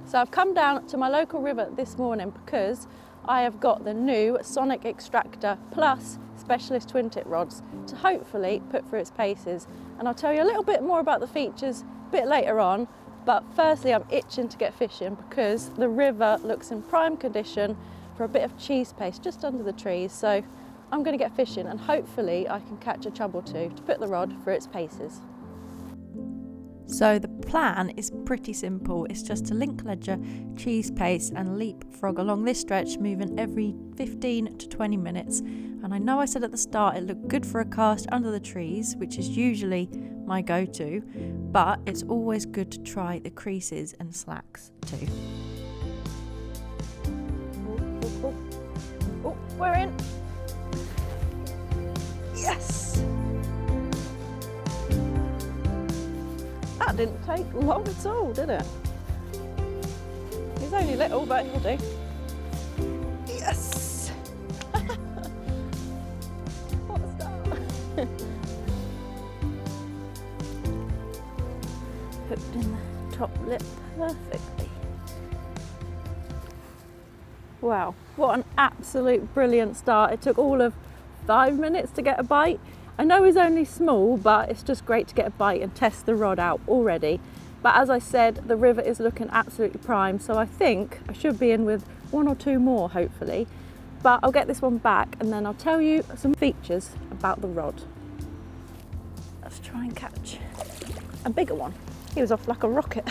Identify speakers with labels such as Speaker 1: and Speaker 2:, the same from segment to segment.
Speaker 1: So I've come down to my local river this morning because I have got the new Sonik Xtractor Plus specialist twin tip rods to hopefully put through its paces. And I'll tell you a little bit more about the features a bit later on, but firstly I'm itching to get fishing because the river looks in prime condition for a bit of cheese paste just under the trees. So I'm going to get fishing and hopefully I can catch a chub or two to put the rod through its paces. So the plan is pretty simple. It's just to link ledger, cheese paste and leapfrog along this stretch, moving every 15 to 20 minutes. And I know I said at the start it looked good for a cast under the trees, which is usually my go-to, but it's always good to try the creases and slacks too. Oh, we're in. Yes! That didn't take long at all, did it? He's only little, but he'll do. Yes! What a start! Hooked in the top lip perfectly. Wow, what an absolute brilliant start. It took all of 5 minutes to get a bite. I know he's only small, but it's just great to get a bite and test the rod out already. But as I said, the river is looking absolutely prime, so I think I should be in with 1 or 2 more, hopefully. But I'll get this one back and then I'll tell you some features about the rod. Let's try and catch a bigger one. He was off like a rocket.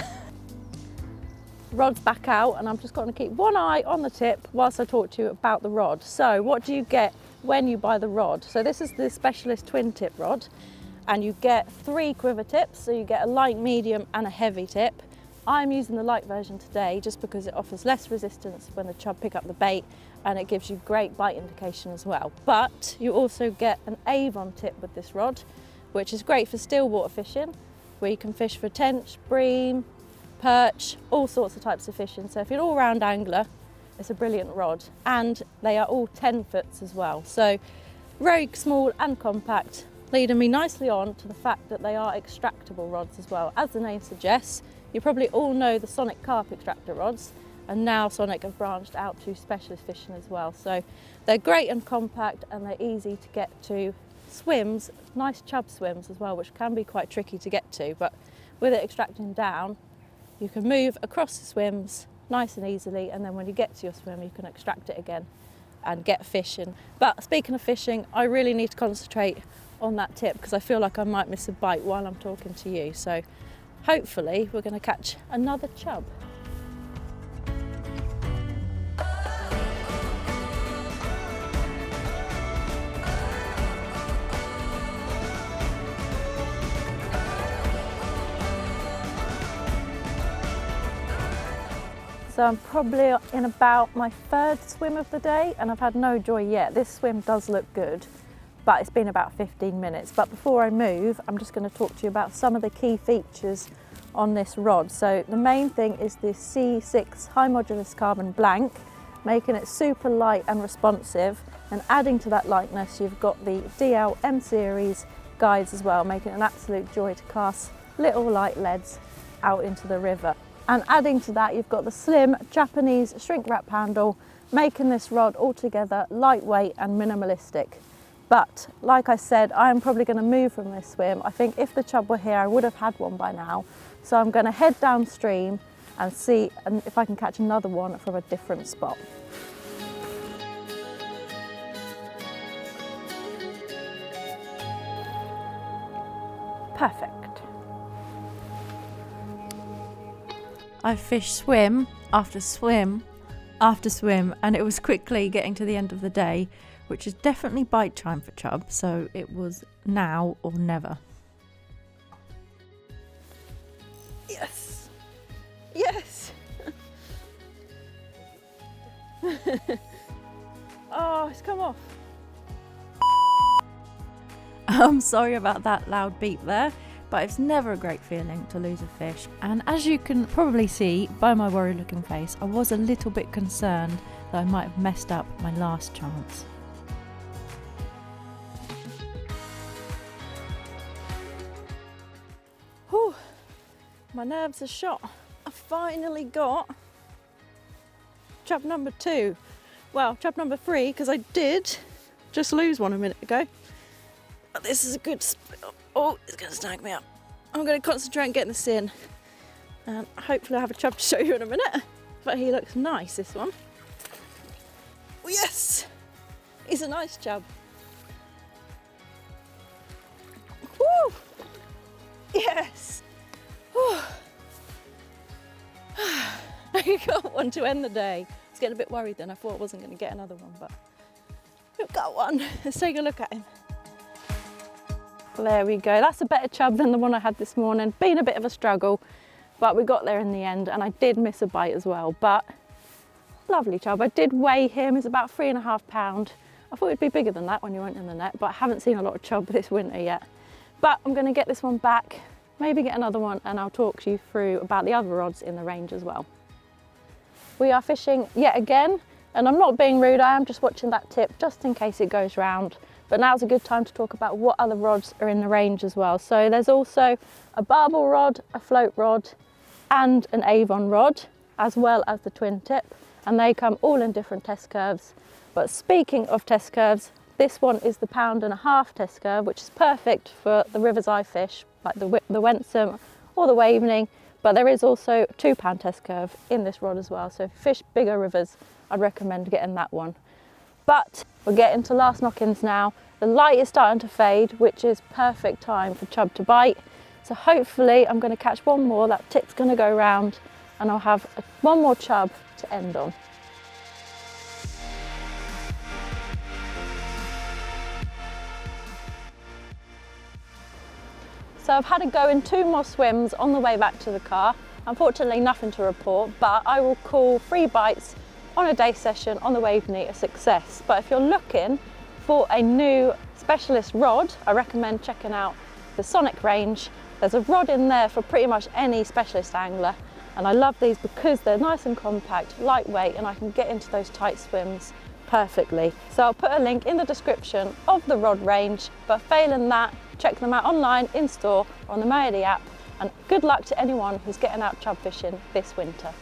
Speaker 1: Rod's back out and I'm just going to keep one eye on the tip whilst I talk to you about the rod. So what do you get when you buy the rod? So this is the specialist twin tip rod and you get 3 quiver tips, so you get a light, medium and a heavy tip. I'm using the light version today just because it offers less resistance when the chub pick up the bait and it gives you great bite indication as well. But you also get an Avon tip with this rod, which is great for still water fishing, where you can fish for tench, bream, perch, all sorts of types of fishing. So if you're an all-round angler, it's a brilliant rod, and they are all 10 foots as well. So very small and compact, leading me nicely on to the fact that they are extractable rods as well. As the name suggests, you probably all know the Sonik carp extractor rods, and now Sonik have branched out to specialist fishing as well. So they're great and compact and they're easy to get to swims, nice chub swims as well, which can be quite tricky to get to, but with it extracting down, you can move across the swims nice and easily, and then when you get to your swim you can extract it again and get fishing. But speaking of fishing, I really need to concentrate on that tip because I feel like I might miss a bite while I'm talking to you. So hopefully we're going to catch another chub. So I'm probably in about my 3rd swim of the day and I've had no joy yet. This swim does look good, but it's been about 15 minutes. But before I move, I'm just going to talk to you about some of the key features on this rod. So the main thing is the C6 high modulus carbon blank, making it super light and responsive. And adding to that lightness, you've got the DL M series guides as well, making it an absolute joy to cast little light leads out into the river. And adding to that, you've got the slim Japanese shrink wrap handle, making this rod altogether lightweight and minimalistic. But like I said, I am probably going to move from this swim. I think if the chub were here, I would have had one by now. So I'm going to head downstream and see if I can catch another one from a different spot. Perfect. I fished swim after swim after swim, and it was quickly getting to the end of the day, which is definitely bite time for chub, so it was now or never. Yes! Yes! Oh, it's come off. I'm sorry about that loud beep there, but it's never a great feeling to lose a fish. And as you can probably see by my worried looking face, I was a little bit concerned that I might have messed up my last chance. Whew, my nerves are shot. I finally got chub number 2. Well, chub number 3, because I did just lose one a minute ago. But this is a good spill. Oh, it's going to snag me up. I'm going to concentrate on getting this in. And hopefully I'll have a chub to show you in a minute. But he looks nice, this one. Oh, yes! He's a nice chub. Woo! Yes! Whew. I got one to end the day. I was getting a bit worried then. I thought I wasn't going to get another one, but we've got one. Let's take a look at him. There we go. That's a better chub than the one I had this morning. Been a bit of a struggle, but we got there in the end, and I did miss a bite as well, but lovely chub. I did weigh him. He's about 3.5 pounds. I thought it'd be bigger than that when you went in the net, but I haven't seen a lot of chub this winter yet. But I'm going to get this one back, maybe get another one, and I'll talk to you through about the other rods in the range as well. We are fishing yet again, and I'm not being rude, I am just watching that tip just in case it goes round. But now's a good time to talk about what other rods are in the range as well. So there's also a barbel rod, a float rod, and an Avon rod, as well as the twin tip, and they come all in different test curves. But speaking of test curves, this one is the 1.5 pound test curve, which is perfect for the rivers I fish, like the Wensum or the Waveney. But there is also a 2 pound test curve in this rod as well. So if you fish bigger rivers, I'd recommend getting that one. But we're getting to last knock-ins now. The light is starting to fade, which is perfect time for chub to bite. So hopefully I'm going to catch one more, that tip's going to go round, and I'll have one more chub to end on. So I've had a go in 2 more swims on the way back to the car. Unfortunately nothing to report, but I will call 3 bites on a day session on the Waveney a success. But if you're looking for a new specialist rod, I recommend checking out the Sonik range. There's a rod in there for pretty much any specialist angler, and I love these because they're nice and compact, lightweight, and I can get into those tight swims perfectly. So I'll put a link in the description of the rod range, but failing that, check them out online, in store, or on the Waveney app, and good luck to anyone who's getting out chub fishing this winter.